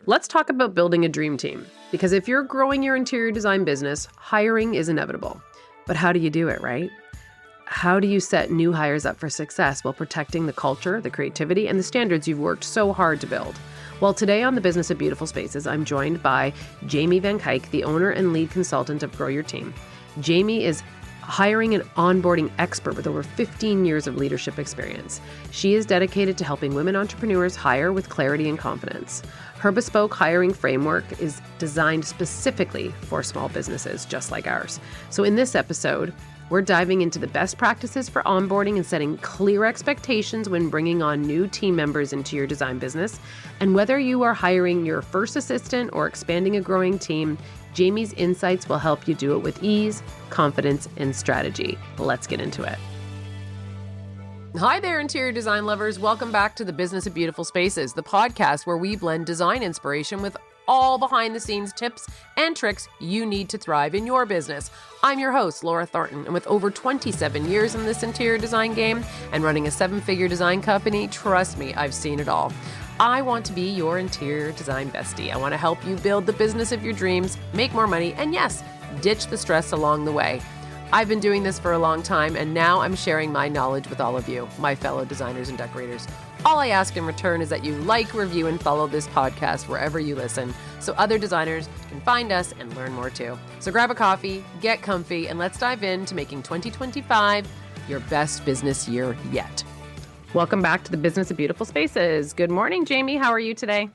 Let's talk about building a dream team, because if you're growing your interior design business, hiring is inevitable. But how do you do it, right? How do you set new hires up for success while protecting the culture, the creativity, and the standards you've worked so hard to build? Well, today on the Business of Beautiful Spaces, I'm joined by Jamie Van Cuyk, the owner and lead consultant of Grow Your Team. Jamie is hiring and onboarding expert with over 15 years of leadership experience. She is dedicated to helping women entrepreneurs hire with clarity and confidence. Her bespoke hiring framework is designed specifically for small businesses just like ours. So in this episode, we're diving into the best practices for onboarding and setting clear expectations when bringing on new team members into your design business. And whether you are hiring your first assistant or expanding a growing team, Jamie's insights will help you do it with ease, confidence, and strategy. Let's get into it. Hi there, interior design lovers. Welcome back to the Business of Beautiful Spaces, the podcast where we blend design inspiration with all behind-the-scenes tips and tricks you need to thrive in your business. I'm your host, Laura Thornton, and with over 27 years in this interior design game and running a 7-figure design company, trust me, I've seen it all. I want to be your interior design bestie. I want to help you build the business of your dreams, make more money, and yes, ditch the stress along the way. I've been doing this for a long time, and now I'm sharing my knowledge with all of you, my fellow designers and decorators. All I ask in return is that you like, review, and follow this podcast wherever you listen, so other designers can find us and learn more too. So grab a coffee, get comfy, and let's dive into making 2025 your best business year yet. Welcome back to the Business of Beautiful Spaces. Good morning, Jamie. How are you today?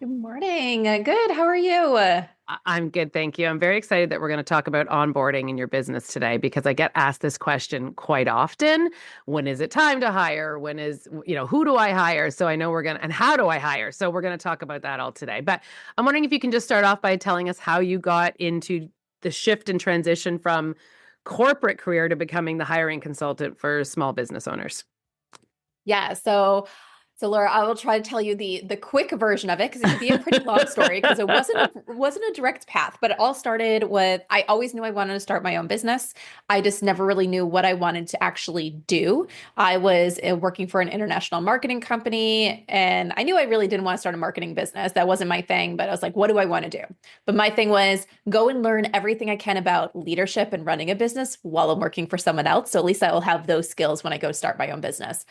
Good morning. Good. How are you? I'm good, thank you. I'm very excited that we're going to talk about onboarding in your business today because I get asked this question quite often. When is it time to hire? Who do I hire? So I know and how do I hire? So we're going to talk about that all today. But I'm wondering if you can just start off by telling us how you got into the shift and transition from corporate career to becoming the hiring consultant for small business owners. Yeah. So Laura, I will try to tell you the quick version of it because it could be a pretty long story because it wasn't a direct path, but it all started with, I always knew I wanted to start my own business. I just never really knew what I wanted to actually do. I was working for an international marketing company and I knew I really didn't want to start a marketing business. That wasn't my thing, but I was like, what do I want to do? But my thing was go and learn everything I can about leadership and running a business while I'm working for someone else. So at least I will have those skills when I go start my own business.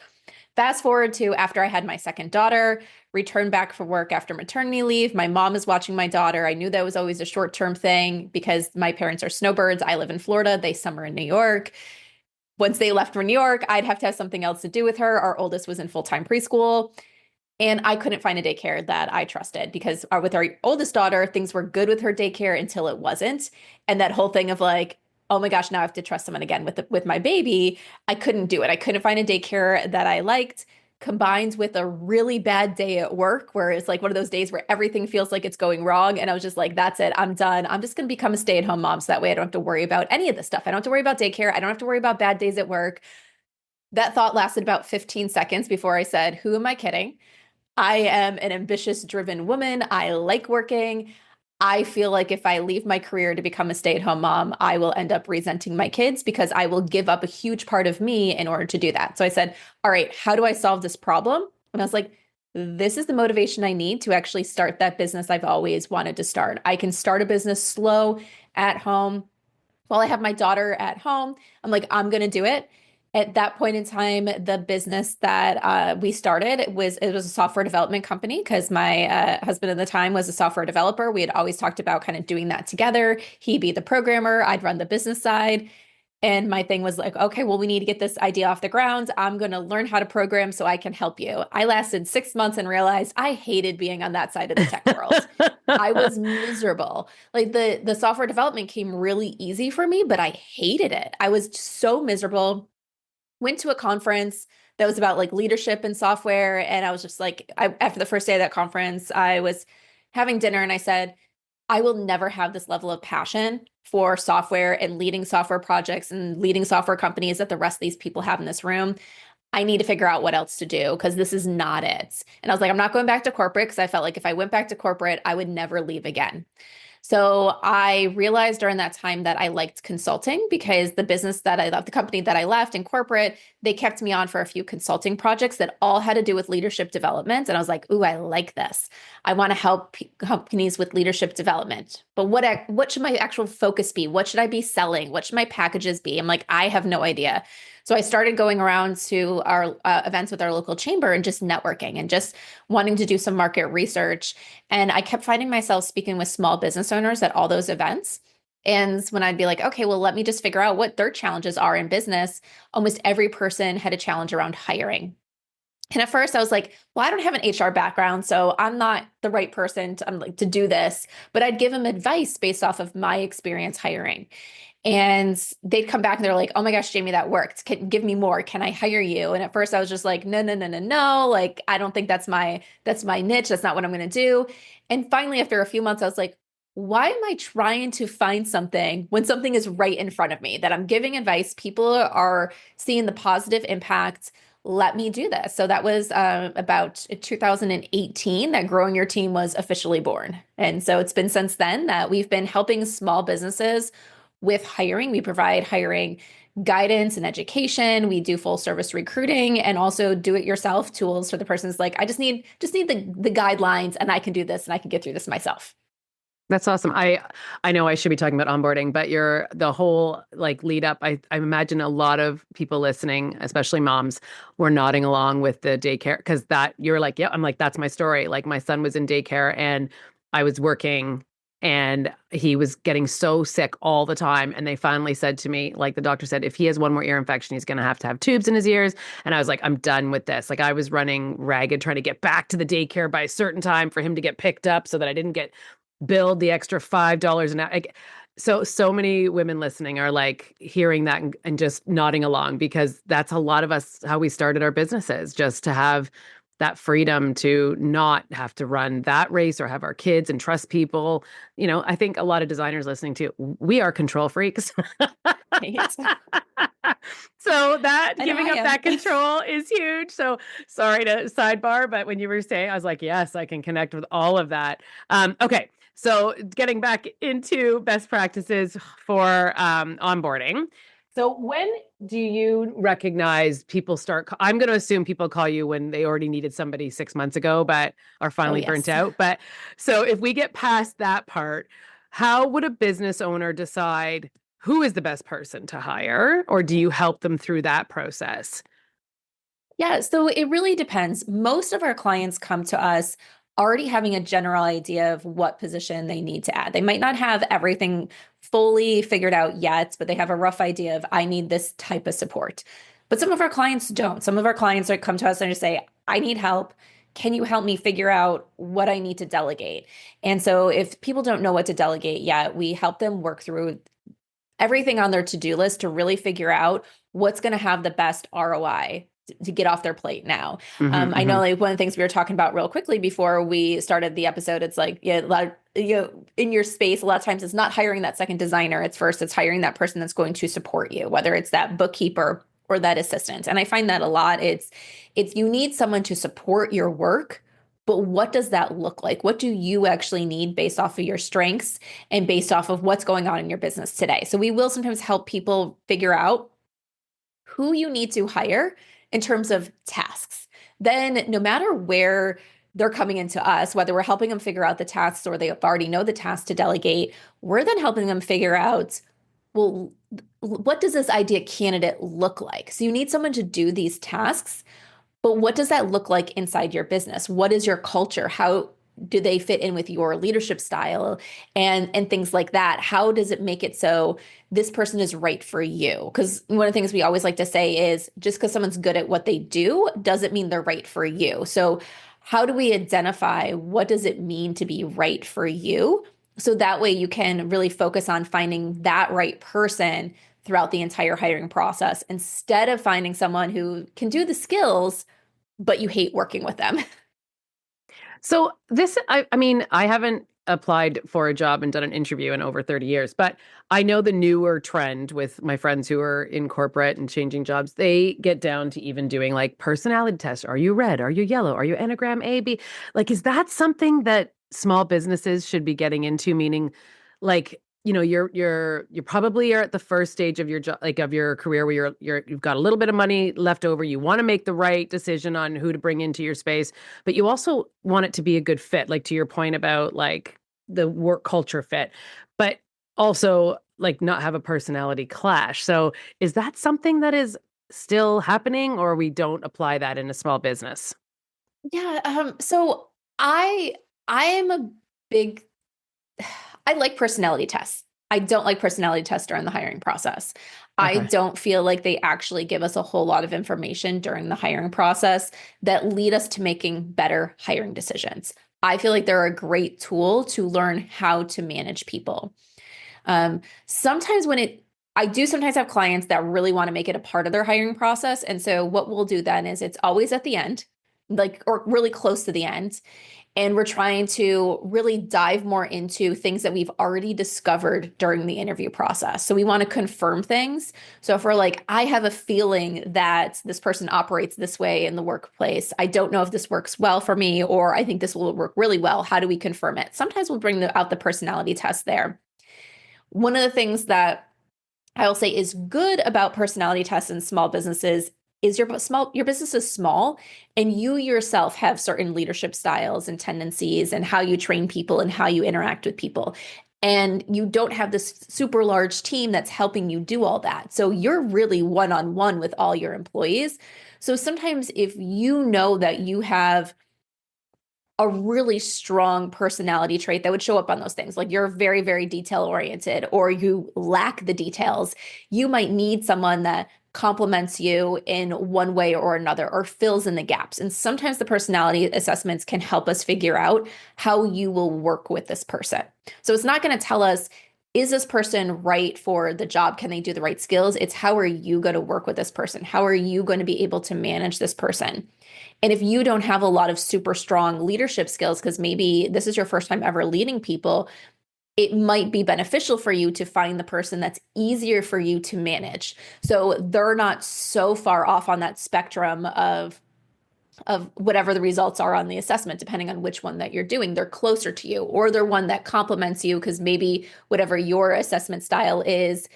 Fast forward to after I had my second daughter, returned back from work after maternity leave. My mom is watching my daughter. I knew that was always a short-term thing because my parents are snowbirds. I live in Florida. They summer in New York. Once they left for New York, I'd have to have something else to do with her. Our oldest was in full-time preschool. And I couldn't find a daycare that I trusted because with our oldest daughter, things were good with her daycare until it wasn't. And that whole thing of like, oh my gosh, now I have to trust someone again with my baby. I couldn't do it. I couldn't find a daycare that I liked, combined with a really bad day at work where it's like one of those days where everything feels like it's going wrong. And I was just like, that's it. I'm done. I'm just going to become a stay-at-home mom. So that way I don't have to worry about any of this stuff. I don't have to worry about daycare. I don't have to worry about bad days at work. That thought lasted about 15 seconds before I said, who am I kidding? I am an ambitious, driven woman. I like working. I feel like if I leave my career to become a stay-at-home mom, I will end up resenting my kids because I will give up a huge part of me in order to do that. So I said, all right, how do I solve this problem? And I was like, this is the motivation I need to actually start that business I've always wanted to start. I can start a business slow at home while I have my daughter at home. I'm like, I'm going to do it. At that point in time, the business that we started, it was a software development company because my husband at the time was a software developer. We had always talked about kind of doing that together. He'd be the programmer, I'd run the business side. And my thing was like, okay, well, we need to get this idea off the ground. I'm going to learn how to program so I can help you. I lasted 6 months and realized I hated being on that side of the tech world. I was miserable. Like the software development came really easy for me, but I hated it. I was so miserable. Went to a conference that was about like leadership and software. And I was just like, after the first day of that conference, I was having dinner and I said, I will never have this level of passion for software and leading software projects and leading software companies that the rest of these people have in this room. I need to figure out what else to do because this is not it. And I was like, I'm not going back to corporate because I felt like if I went back to corporate, I would never leave again. So I realized during that time that I liked consulting because the business that I left, the company that I left in corporate, they kept me on for a few consulting projects that all had to do with leadership development. And I was like, ooh, I like this. I want to help companies with leadership development. But what should my actual focus be? What should I be selling? What should my packages be? I'm like, I have no idea. So I started going around to our events with our local chamber and just networking and just wanting to do some market research. And I kept finding myself speaking with small business owners at all those events. And when I'd be like, okay, well, let me just figure out what their challenges are in business, almost every person had a challenge around hiring. And at first I was like, well, I don't have an HR background, so I'm not the right person to do this. But I'd give them advice based off of my experience hiring. And they'd come back and they're like, oh my gosh, Jamie, that worked. Give me more. Can I hire you? And at first I was just like, no, no, no, no, no. Like, I don't think that's my niche. That's not what I'm going to do. And finally, after a few months, I was like, why am I trying to find something when something is right in front of me that I'm giving advice? People are seeing the positive impact. Let me do this. So that was about 2018 that Growing Your Team was officially born. And so it's been since then that we've been helping small businesses with hiring. We provide hiring guidance and education. We do full service recruiting and also do it yourself tools for the person's like, I just need the guidelines and I can do this and I can get through this myself. That's awesome. I know I should be talking about onboarding, but the whole like lead up, I imagine a lot of people listening, especially moms, were nodding along with the daycare because that you're like, yeah, I'm like, that's my story. Like my son was in daycare and I was working and he was getting so sick all the time. And they finally said to me, like the doctor said, if he has one more ear infection, he's going to have tubes in his ears. And I was like, I'm done with this. Like I was running ragged, trying to get back to the daycare by a certain time for him to get picked up so that I didn't get build the extra $5 an hour. Like, so many women listening are like hearing that and just nodding along because that's a lot of us how we started our businesses, just to have that freedom to not have to run that race or have our kids and trust people. I think a lot of designers listening to, we are control freaks. Right? So that I know giving I up am. that control is huge. So sorry to sidebar, but when you were saying, I was like, yes, I can connect with all of that. Okay. So getting back into best practices for onboarding. So when do you recognize people I'm going to assume people call you when they already needed somebody 6 months ago, but are Oh, finally burnt yes. out. But so if we get past that part, how would a business owner decide who is the best person to hire? Or do you help them through that process? Yeah, so it really depends. Most of our clients come to us already having a general idea of what position they need to add. They might not have everything fully figured out yet, but they have a rough idea of I need this type of support. But some of our clients don't. Some of our clients are come to us and just say, I need help. Can you help me figure out what I need to delegate? And so if people don't know what to delegate yet, we help them work through everything on their to-do list to really figure out what's going to have the best ROI to get off their plate now. Mm-hmm, I know mm-hmm. like one of the things we were talking about real quickly before we started the episode, it's like, yeah, a lot of, in your space, a lot of times it's not hiring that second designer. It's hiring that person that's going to support you, whether it's that bookkeeper or that assistant. And I find that a lot. It's you need someone to support your work, but what does that look like? What do you actually need based off of your strengths and based off of what's going on in your business today? So we will sometimes help people figure out who you need to hire in terms of tasks. Then, no matter where they're coming into us, whether we're helping them figure out the tasks or they already know the tasks to delegate, we're then helping them figure out, well, what does this idea candidate look like? So you need someone to do these tasks, but what does that look like inside your business? What is your culture? How do they fit in with your leadership style and things like that? How does it make it so this person is right for you? Because one of the things we always like to say is just because someone's good at what they do doesn't mean they're right for you. So how do we identify what does it mean to be right for you? So that way you can really focus on finding that right person throughout the entire hiring process instead of finding someone who can do the skills, but you hate working with them. So I mean, I haven't applied for a job and done an interview in over 30 years, but I know the newer trend with my friends who are in corporate and changing jobs, they get down to even doing like personality tests. Are you red? Are you yellow? Are you Enneagram A, B? Like, is that something that small businesses should be getting into? Meaning, like, you probably are at the first stage of your job, like of your career, where you've got a little bit of money left over. You want to make the right decision on who to bring into your space, but you also want it to be a good fit, like to your point about like the work culture fit, but also like not have a personality clash. So is that something that is still happening, or we don't apply that in a small business? Yeah, so I am a big I like personality tests. I don't like personality tests during the hiring process. I Okay. don't feel like they actually give us a whole lot of information during the hiring process that lead us to making better hiring decisions. I feel like they're a great tool to learn how to manage people. Sometimes I do sometimes have clients that really want to make it a part of their hiring process. And so what we'll do then is it's always at the end, like, or really close to the end. And we're trying to really dive more into things that we've already discovered during the interview process. So we want to confirm things. So if we're like, I have a feeling that this person operates this way in the workplace, I don't know if this works well for me, or I think this will work really well. How do we confirm it? Sometimes we'll bring out the personality test there. One of the things that I will say is good about personality tests in small businesses is your business is small, and you yourself have certain leadership styles and tendencies and how you train people and how you interact with people. And you don't have this super large team that's helping you do all that. So you're really one-on-one with all your employees. So sometimes if you know that you have a really strong personality trait that would show up on those things. Like you're very, very detail oriented, or you lack the details. You might need someone that complements you in one way or another, or fills in the gaps. And sometimes the personality assessments can help us figure out how you will work with this person. So it's not going to tell us, is this person right for the job? Can they do the right skills? It's how are you going to work with this person? How are you going to be able to manage this person? And if you don't have a lot of super strong leadership skills, because maybe this is your first time ever leading people, it might be beneficial for you to find the person that's easier for you to manage. So they're not so far off on that spectrum of whatever the results are on the assessment, depending on which one that you're doing. They're closer to you, or they're one that complements you, because maybe whatever your assessment style is,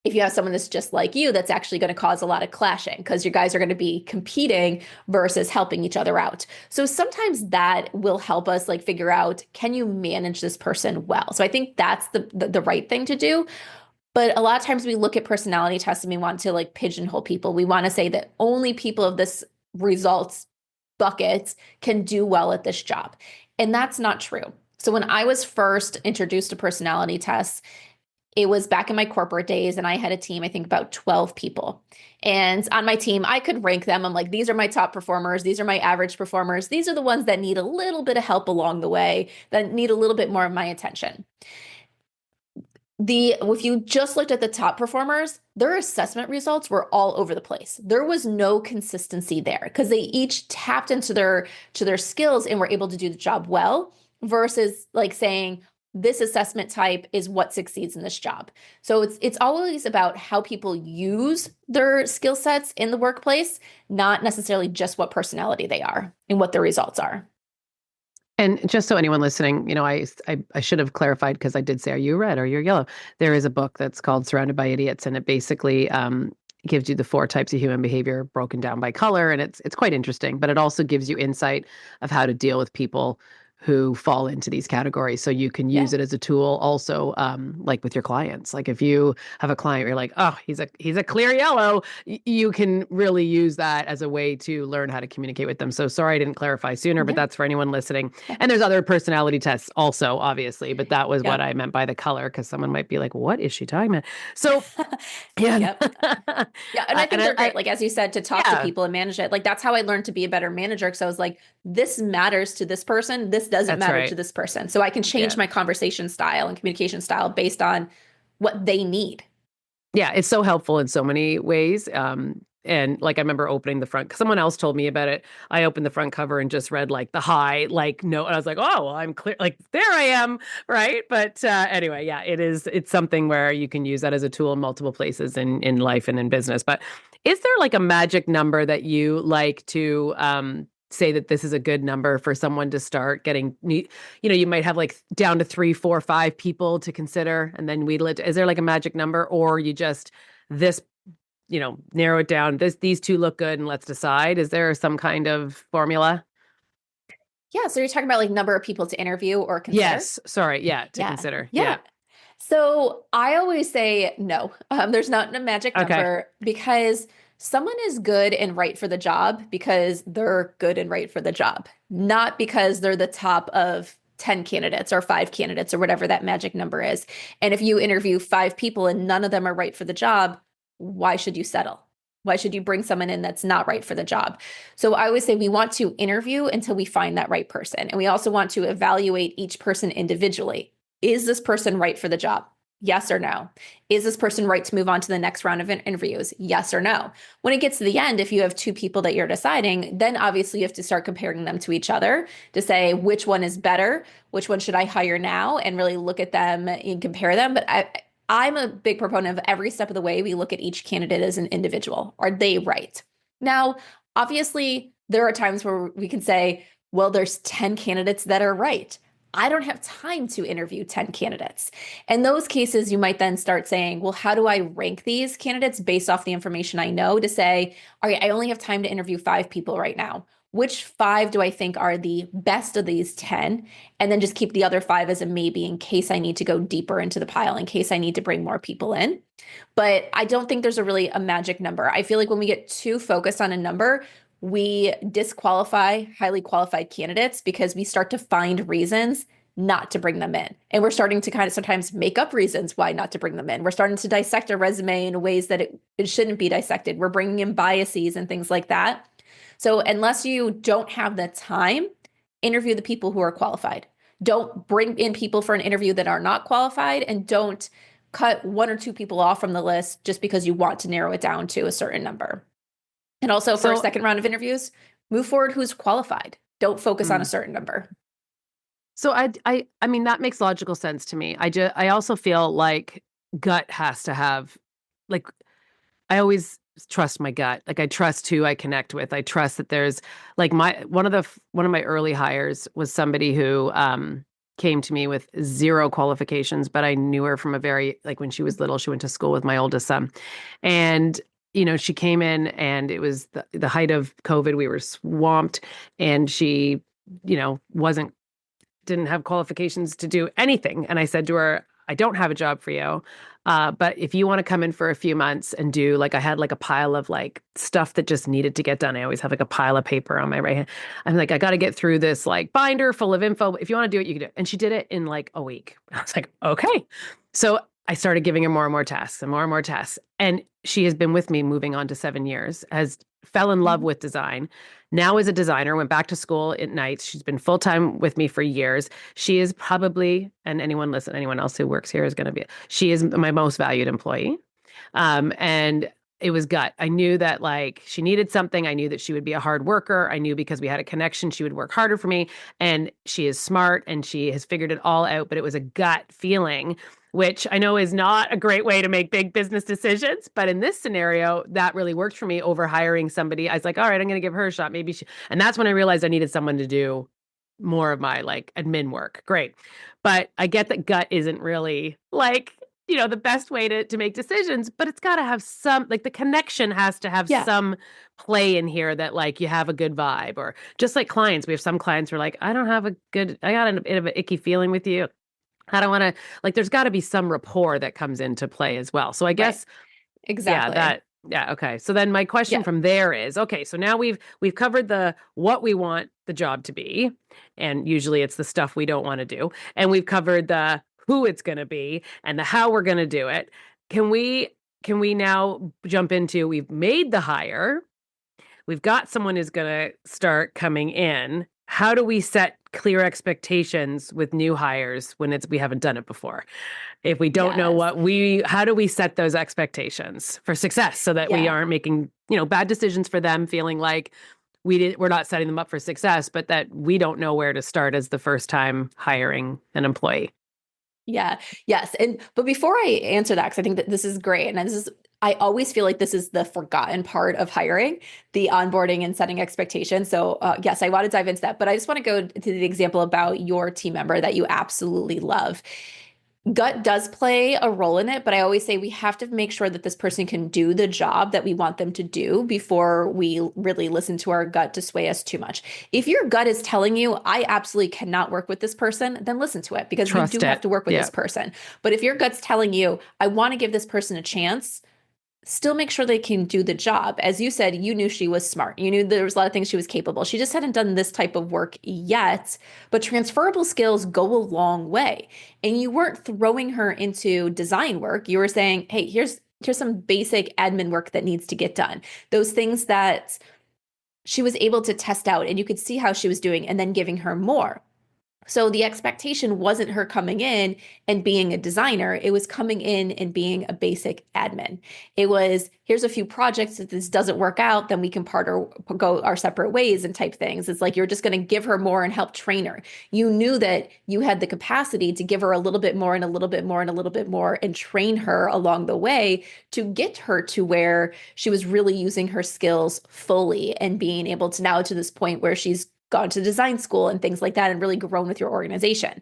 if you have someone that's just like you, that's actually going to cause a lot of clashing, because you guys are going to be competing versus helping each other out. So sometimes that will help us like figure out, can you manage this person well? So I think that's the right thing to do. But a lot of times we look at personality tests and we want to like pigeonhole people. We want to say that only people of this results bucket can do well at this job. And that's not true. So when I was first introduced to personality tests, it was back in my corporate days, and I had a team, I think about 12 people. And on my team, I could rank them. I'm like, these are my top performers. These are my average performers. These are the ones that need a little bit of help along the way, that need a little bit more of my attention. If you just looked at the top performers, their assessment results were all over the place. There was no consistency there, because they each tapped into their skills and were able to do the job well, versus like saying, this assessment type is what succeeds in this job. So it's always about how people use their skill sets in the workplace, not necessarily just what personality they are and what the results are. And just so anyone listening, I should have clarified, because I did say, are you red or you're yellow? There is a book that's called Surrounded by Idiots, and it basically gives you the four types of human behavior broken down by color, and it's quite interesting. But it also gives you insight of how to deal with people who fall into these categories. So you can use Yeah. it as a tool also, like with your clients. Like if you have a client, you're like, oh, he's a clear yellow. You can really use that as a way to learn how to communicate with them. So sorry I didn't clarify sooner, but Yeah. that's for anyone listening. And there's other personality tests also, obviously, but that was what Yep. I meant by the color, because someone might be like, what is she talking about? So yeah. Yep. Yeah. And I And think they're great. Like, as you said, to talk to yeah, people and manage it. Like, that's how I learned to be a better manager. Cause I was like, this matters to this person. This doesn't that's matter to right. this person. So I can change Yeah. my conversation style and communication style based on what they need. Yeah, it's so helpful in so many ways. And like I remember opening the front, 'cause someone else told me about it. I opened the front cover and just read like the high, like no, and I was like, oh, well, I'm clear, like there I am, right? But anyway, yeah, it's something where you can use that as a tool in multiple places in life and in business. But is there like a magic number that you like to say that this is a good number for someone to start getting, you might have like down to 3, 4, 5 people to consider, and then is there like a magic number, or you just this, narrow it down, these two look good and let's decide? Is there some kind of formula? Yeah. So you're talking about like number of people to interview or consider? Yes. Sorry. Yeah. To Yeah. consider. Yeah. Yeah. So I always say no. There's not a magic Okay. number because someone is good and right for the job because they're good and right for the job, not because they're the top of 10 candidates or 5 candidates or whatever that magic number is. And if you interview 5 people and none of them are right for the job, why should you settle? Why should you bring someone in that's not right for the job? So I always say we want to interview until we find that right person. And we also want to evaluate each person individually. Is this person right for the job? Yes or no? Is this person right to move on to the next round of interviews? Yes or no? When it gets to the end, if you have 2 people that you're deciding, then obviously you have to start comparing them to each other to say which one is better, which one should I hire now, and really look at them and compare them. But I'm a big proponent of every step of the way, we look at each candidate as an individual. Are they right? Now, obviously, there are times where we can say, well, there's 10 candidates that are right. I don't have time to interview 10 candidates. In those cases, you might then start saying, well, how do I rank these candidates based off the information I know to say, all right, I only have time to interview 5 people right now. Which 5 do I think are the best of these 10? And then just keep the other 5 as a maybe in case I need to go deeper into the pile, in case I need to bring more people in. But I don't think there's a magic number. I feel like when we get too focused on a number, we disqualify highly qualified candidates because we start to find reasons not to bring them in. And we're starting to kind of sometimes make up reasons why not to bring them in. We're starting to dissect a resume in ways that it shouldn't be dissected. We're bringing in biases and things like that. So unless you don't have the time, interview the people who are qualified. Don't bring in people for an interview that are not qualified, and don't cut 1 or 2 people off from the list just because you want to narrow it down to a certain number. And also for a So, second round of interviews, move forward who's qualified. Don't focus on a certain number. So I mean, that makes logical sense to me. I also feel like gut has to have, like, I always trust my gut. Like, I trust who I connect with. I trust that there's like one of my early hires was somebody who came to me with 0 qualifications, but I knew her from a very, like, when she was little, she went to school with my oldest son. And she came in and it was the height of COVID. We were swamped, and she, wasn't didn't have qualifications to do anything. And I said to her, I don't have a job for you. But if you want to come in for a few months and do, like, I had like a pile of like stuff that just needed to get done. I always have like a pile of paper on my right hand. I'm like, I got to get through this like binder full of info. If you want to do it, you can do it. And she did it in like a week. I was like, okay. So I started giving her more and more tasks and more and more tasks. And she has been with me moving on to 7 years, has fell in love with design. Now is a designer, went back to school at night. She's been full-time with me for years. She is probably, and anyone else who works here is going to be, she is my most valued employee. And it was gut. I knew that, like, she needed something. I knew that she would be a hard worker. I knew because we had a connection, she would work harder for me. And she is smart and she has figured it all out, but it was a gut feeling, which I know is not a great way to make big business decisions. But in this scenario, that really worked for me over hiring somebody. I was like, all right, I'm going to give her a shot. Maybe she, and that's when I realized I needed someone to do more of my like admin work. Great. But I get that gut isn't really like, the best way to make decisions, but it's got to have some, like, the connection has to have Yeah. some play in here, that like you have a good vibe. Or just like clients, we have some clients who are like, I got a bit of an icky feeling with you. I don't want to, like, there's got to be some rapport that comes into play as well. So I Right. guess, Exactly. okay. So then my question Yeah. from there is, okay, so now we've covered the what we want the job to be, and usually it's the stuff we don't want to do, and we've covered the who it's going to be and the how we're going to do it. Can we now jump into, we've made the hire, we've got someone who's going to start coming in. How do we set clear expectations with new hires when we haven't done it before? If we don't know Yes. how do we set those expectations for success so that we Yeah. aren't making, bad decisions for them, feeling like we're not setting them up for success, but that we don't know where to start as the first time hiring an employee. Yeah. Yes. But before I answer that, because I think that this is great, and this is I always feel like this is the forgotten part of hiring, the onboarding and setting expectations. So yes, I want to dive into that, but I just want to go to the example about your team member that you absolutely love. Gut does play a role in it, but I always say we have to make sure that this person can do the job that we want them to do before we really listen to our gut to sway us too much. If your gut is telling you, I absolutely cannot work with this person, then listen to it because you do Trust have it. to work with Yeah. this person. But if your gut's telling you, I want to give this person a chance, still make sure they can do the job. As you said, you knew she was smart. You knew there was a lot of things she was capable. She just hadn't done this type of work yet, but transferable skills go a long way. And you weren't throwing her into design work. You were saying, hey, here's some basic admin work that needs to get done. Those things that she was able to test out and you could see how she was doing and then giving her more. So the expectation wasn't her coming in and being a designer. It was coming in and being a basic admin. It was, here's a few projects. If this doesn't work out, then we can go our separate ways and type things. It's like you're just going to give her more and help train her. You knew that you had the capacity to give her a little bit more and a little bit more and a little bit more and train her along the way to get her to where she was really using her skills fully and being able to now to this point where she's gone to design school and things like that and really grown with your organization.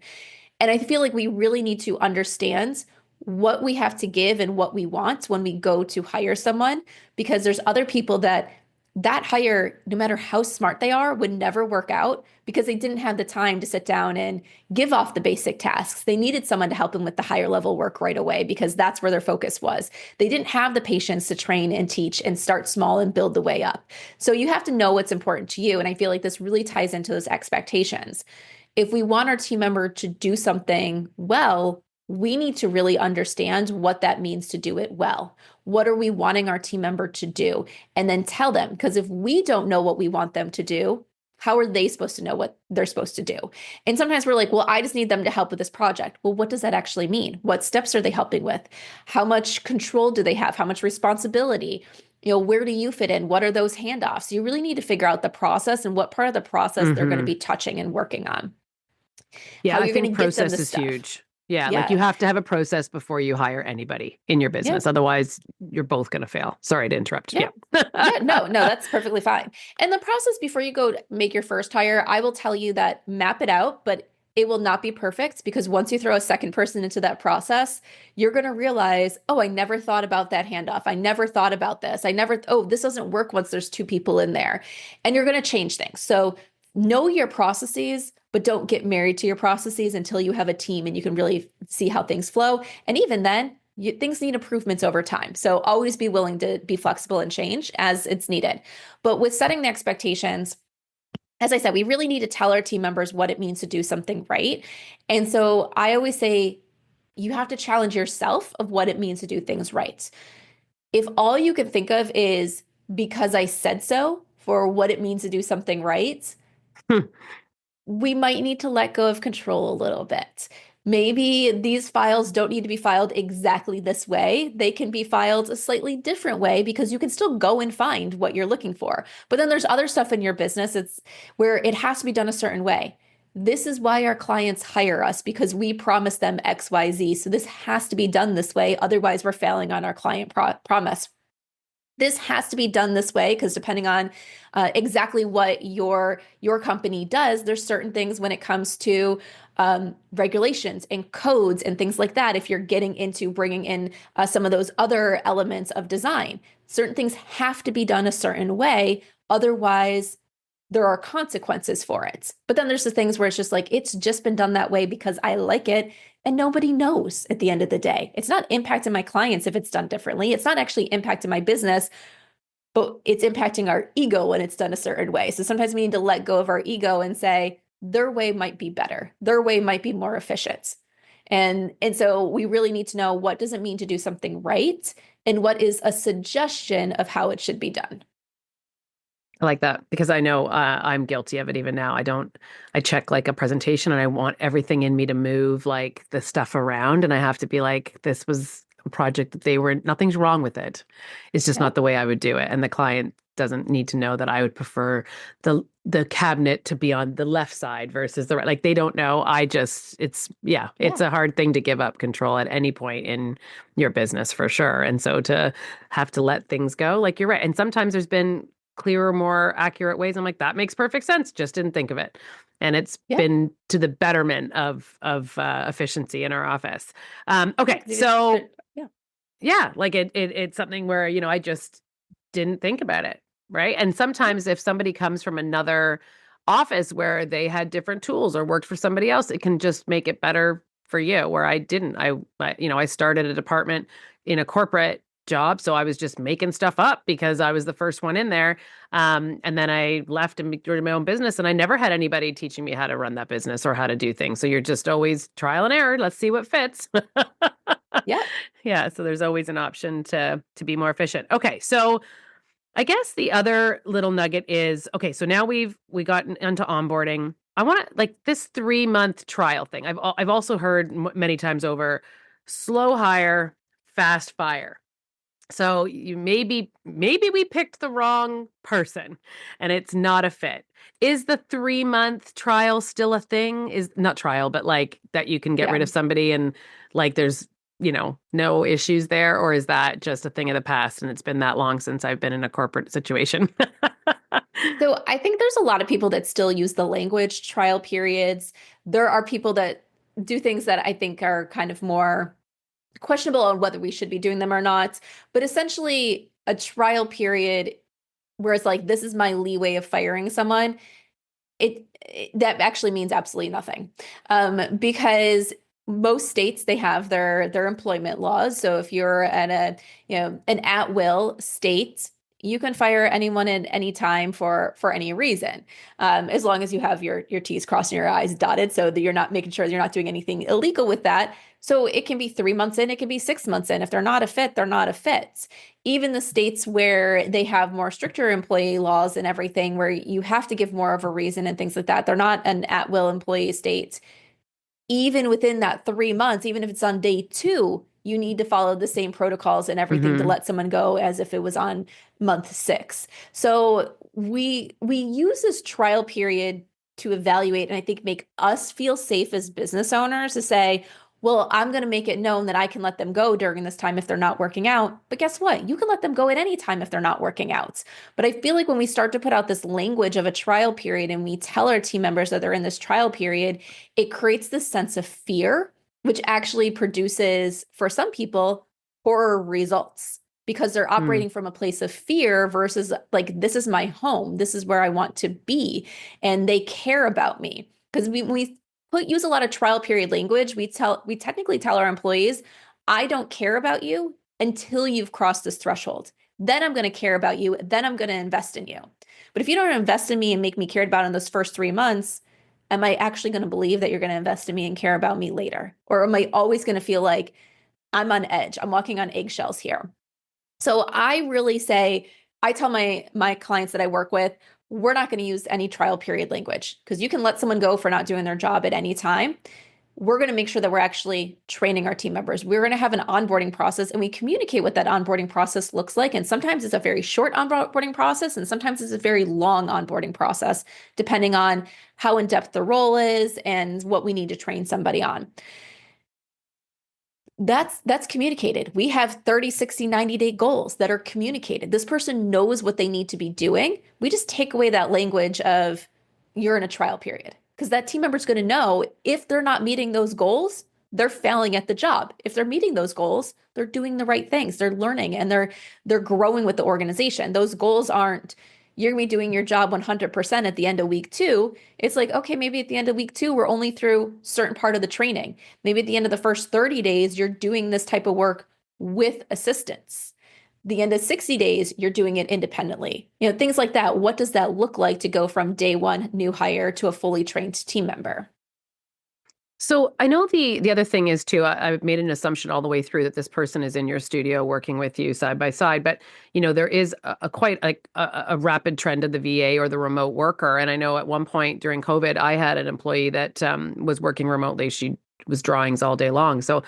And I feel like we really need to understand what we have to give and what we want when we go to hire someone, because there's other people that hire, no matter how smart they are, would never work out because they didn't have the time to sit down and give off the basic tasks. They needed someone to help them with the higher level work right away because that's where their focus was. They didn't have the patience to train and teach and start small and build the way up. So you have to know what's important to you. And I feel like this really ties into those expectations. If we want our team member to do something well, we need to really understand what that means to do it well. What are we wanting our team member to do? And then tell them, because if we don't know what we want them to do, how are they supposed to know what they're supposed to do? And sometimes we're like, well, I just need them to help with this project. Well, what does that actually mean? What steps are they helping with? How much control do they have? How much responsibility? Where do you fit in? What are those handoffs? You really need to figure out the process and what part of the process they're going to be touching and working on. Yeah, How I you're going think to get them process the is stuff. huge. Yeah, like you Yeah. have to have a process before you hire anybody in your Yeah. business. Otherwise, you're both going to fail. Sorry to interrupt. Yeah. Yeah. Yeah, no, that's perfectly fine. And the process before you go make your first hire, I will tell you that map it out, but it will not be perfect because once you throw a second person into that process, you're going to realize, oh, I never thought about that handoff. I never thought about this. This doesn't work once there's two people in there. And you're going to change things. So know your processes, but don't get married to your processes until you have a team and you can really see how things flow. And even then, things need improvements over time. So always be willing to be flexible and change as it's needed. But with setting the expectations, as I said, we really need to tell our team members what it means to do something right. And so I always say you have to challenge yourself of what it means to do things right. If all you can think of is because I said so for what it means to do something right, we might need to let go of control a little bit. Maybe these files don't need to be filed exactly this way. They can be filed a slightly different way because you can still go and find what you're looking for. But then there's other stuff in your business. It's where it has to be done a certain way. This is why our clients hire us because we promise them X, Y, Z. So this has to be done this way. Otherwise, we're failing on our client promise. This has to be done this way because depending on exactly what your company does, there's certain things when it comes to regulations and codes and things like that. If you're getting into bringing in some of those other elements of design, certain things have to be done a certain way. Otherwise, there are consequences for it. But then there's the things where it's just like, it's just been done that way because I like it. And nobody knows at the end of the day. It's not impacting my clients if it's done differently. It's not actually impacting my business, but it's impacting our ego when it's done a certain way. So sometimes we need to let go of our ego and say, their way might be better. Their way might be more efficient. And so we really need to know what does it mean to do something right and what is a suggestion of how it should be done. I like that because I know I'm guilty of it even now. I check like a presentation and I want everything in me to move like the stuff around. And I have to be like, this was a project that nothing's wrong with it. It's just not the way I would do it. And the client doesn't need to know that I would prefer the the cabinet to be on the left side versus the right. Like they don't know. It's Yeah. a hard thing to give up control at any point in your business for sure. And so to have to let things go, like you're right. And sometimes there's been clearer, more accurate ways. I'm like, that makes perfect sense. Just didn't think of it. And it's Yeah. been to the betterment of efficiency in our office. Yeah. Okay, 'Cause you just so yeah. yeah, like it's something where, I just didn't think about it, right? And Yeah. sometimes if somebody comes from another office where they had different tools or worked for somebody else, it can just make it better for you, where I didn't. I started a department in a corporate job, so I was just making stuff up because I was the first one in there. And then I left and started my own business, and I never had anybody teaching me how to run that business or how to do things. So you're just always trial and error. Let's see what fits. Yeah. Yeah, so there's always an option to be more efficient. Okay, so I guess the other little nugget is, okay, so now we gotten into onboarding. I want to, like, this 3-month trial thing. I've also heard many times over, slow hire, fast fire. So you maybe we picked the wrong person and it's not a fit. Is the 3-month trial still a thing? Is not trial, but like that you can get rid Yeah. of somebody and like there's, no issues there, or is that just a thing of the past and it's been that long since I've been in a corporate situation? So I think there's a lot of people that still use the language trial periods. There are people that do things that I think are kind of more questionable on whether we should be doing them or not. But essentially, a trial period where it's like, this is my leeway of firing someone, that actually means absolutely nothing. Because most states, they have their employment laws. So if you're at an at-will state, you can fire anyone at any time for any reason, as long as you have your T's crossed and your I's dotted, so that you're not making sure you're not doing anything illegal with that. So it can be 3 months in, it can be 6 months in. If they're not a fit, they're not a fit. Even the states where they have more stricter employee laws and everything, where you have to give more of a reason and things like that, they're not an at-will employee state. Even within that 3 months, even if it's on day two, you need to follow the same protocols and everything to Hmm. let someone go as if it was on month six. So we use this trial period to evaluate and I think make us feel safe as business owners to say, well, I'm going to make it known that I can let them go during this time if they're not working out. But guess what? You can let them go at any time if they're not working out. But I feel like when we start to put out this language of a trial period and we tell our team members that they're in this trial period, it creates this sense of fear, which actually produces, for some people, horror results because they're operating from a place of fear versus like, this is my home. This is where I want to be. And they care about me. Because we use a lot of trial period language. We technically tell our employees, I don't care about you until you've crossed this threshold. Then I'm going to care about you. Then I'm going to invest in you. But if you don't invest in me and make me cared about in those first 3 months, am I actually going to believe that you're going to invest in me and care about me later? Or am I always going to feel like I'm on edge? I'm walking on eggshells here. So I really say, I tell my clients that I work with, we're not going to use any trial period language because you can let someone go for not doing their job at any time. We're going to make sure that we're actually training our team members. We're going to have an onboarding process and we communicate what that onboarding process looks like. And sometimes it's a very short onboarding process, and sometimes it's a very long onboarding process, depending on how in depth the role is and what we need to train somebody on. That's communicated. We have 30, 60, 90-day goals that are communicated. This person knows what they need to be doing. We just take away that language of you're in a trial period because that team member is going to know if they're not meeting those goals, they're failing at the job. If they're meeting those goals, they're doing the right things. They're learning and they're growing with the organization. Those goals aren't you're going to be doing your job 100% at the end of week two. It's like, okay, maybe at the end of week two, we're only through certain part of the training. Maybe at the end of the first 30 days, you're doing this type of work with assistance. The end of 60 days, you're doing it independently. Things like that. What does that look like to go from day one new hire to a fully trained team member? So I know the other thing is too, I've made an assumption all the way through that this person is in your studio working with you side by side, but there is a quite like a rapid trend of the VA or the remote worker. And I know at one point during COVID, I had an employee that was working remotely. She was drawings all day long. So,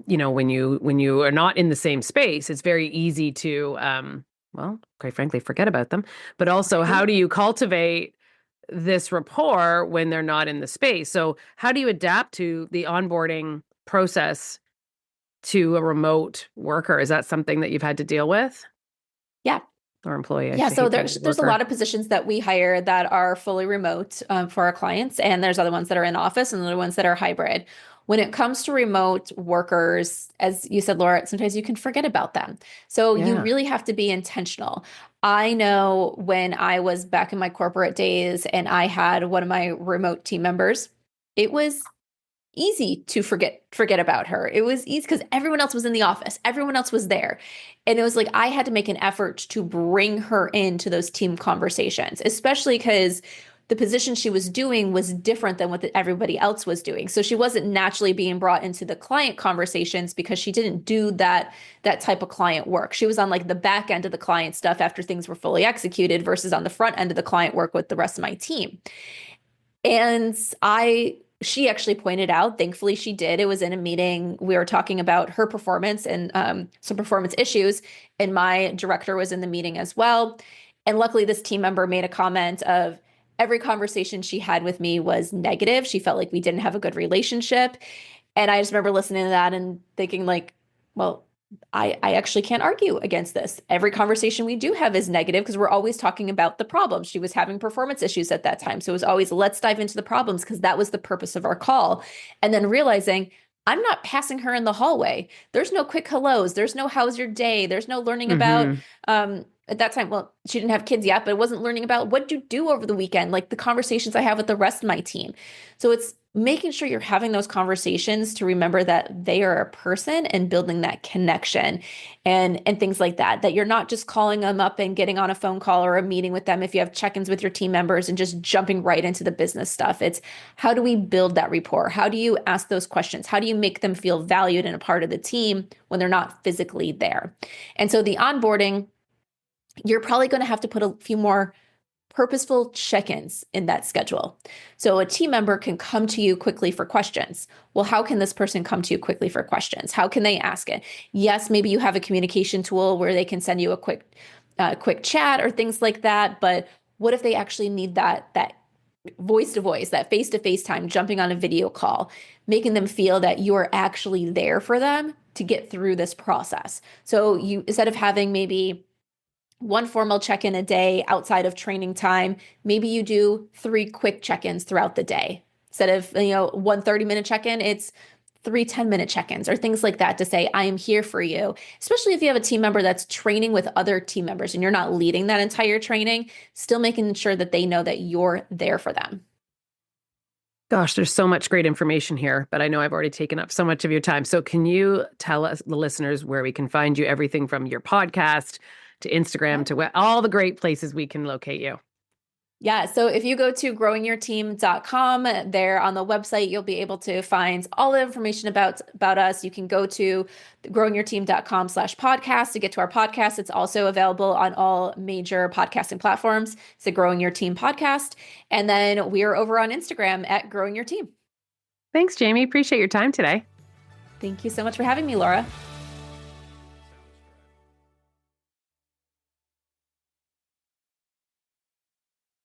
when you are not in the same space, it's very easy to well, quite frankly, forget about them. But also, how Right. do you cultivate this rapport when they're not in the space? So how do you adapt to the onboarding process to a remote worker? Is that something that you've had to deal with? Yeah. Or employee, I Yeah, should so hate the word there's a worker. lot of positions that we hire that are fully remote for our clients, and there's other ones that are in office and other ones that are hybrid. When it comes to remote workers, as you said, Laura, sometimes you can forget about them. So you Yeah. really have to be intentional. I know when I was back in my corporate days and I had one of my remote team members, it was easy to forget about her. It was easy because everyone else was in the office. Everyone else was there. And it was like I had to make an effort to bring her into those team conversations, especially because the position she was doing was different than what everybody else was doing. So she wasn't naturally being brought into the client conversations because she didn't do that type of client work. She was on like the back end of the client stuff after things were fully executed versus on the front end of the client work with the rest of my team. And she actually pointed out, thankfully she did. It was in a meeting. We were talking about her performance and some performance issues. And my director was in the meeting as well. And luckily, this team member made a comment of every conversation she had with me was negative. She felt like we didn't have a good relationship. And I just remember listening to that and thinking, like, well, I actually can't argue against this. Every conversation we do have is negative because we're always talking about the problems. She was having performance issues at that time. So it was always, let's dive into the problems because that was the purpose of our call. And then realizing I'm not passing her in the hallway. There's no quick hellos. There's no how's your day. There's no learning about, Mm-hmm. at that time, well, she didn't have kids yet, but it wasn't learning about what you do over the weekend, like the conversations I have with the rest of my team. So it's making sure you're having those conversations to remember that they are a person and building that connection and things like that, that you're not just calling them up and getting on a phone call or a meeting with them if you have check-ins with your team members and just jumping right into the business stuff. It's how do we build that rapport? How do you ask those questions? How do you make them feel valued and a part of the team when they're not physically there? And so the onboarding, you're probably going to have to put a few more purposeful check-ins in that schedule. So a team member can come to you quickly for questions. Well, how can this person come to you quickly for questions? How can they ask it? Yes, maybe you have a communication tool where they can send you a quick chat or things like that. But what if they actually need that voice to voice, that face to face time, jumping on a video call, making them feel that you're actually there for them to get through this process. So you, instead of having maybe one formal check-in a day outside of training time, maybe you do 3 quick check-ins throughout the day. Instead of, one 30-minute check-in, it's 3 10-minute check-ins or things like that to say, I am here for you. Especially if you have a team member that's training with other team members and you're not leading that entire training, still making sure that they know that you're there for them. Gosh, there's so much great information here, but I know I've already taken up so much of your time. So can you tell us, the listeners, where we can find you, everything from your podcast to Instagram Yep. to all the great places we can locate you? Yeah, so if you go to growingyourteam.com, there on the website, you'll be able to find all the information about us. You can go to growingyourteam.com/podcast to get to our podcast. It's also available on all major podcasting platforms. It's the Growing Your Team podcast. And then we are over on Instagram at Growing Your Team. Thanks, Jamie. Appreciate your time today. Thank you so much for having me, Laura.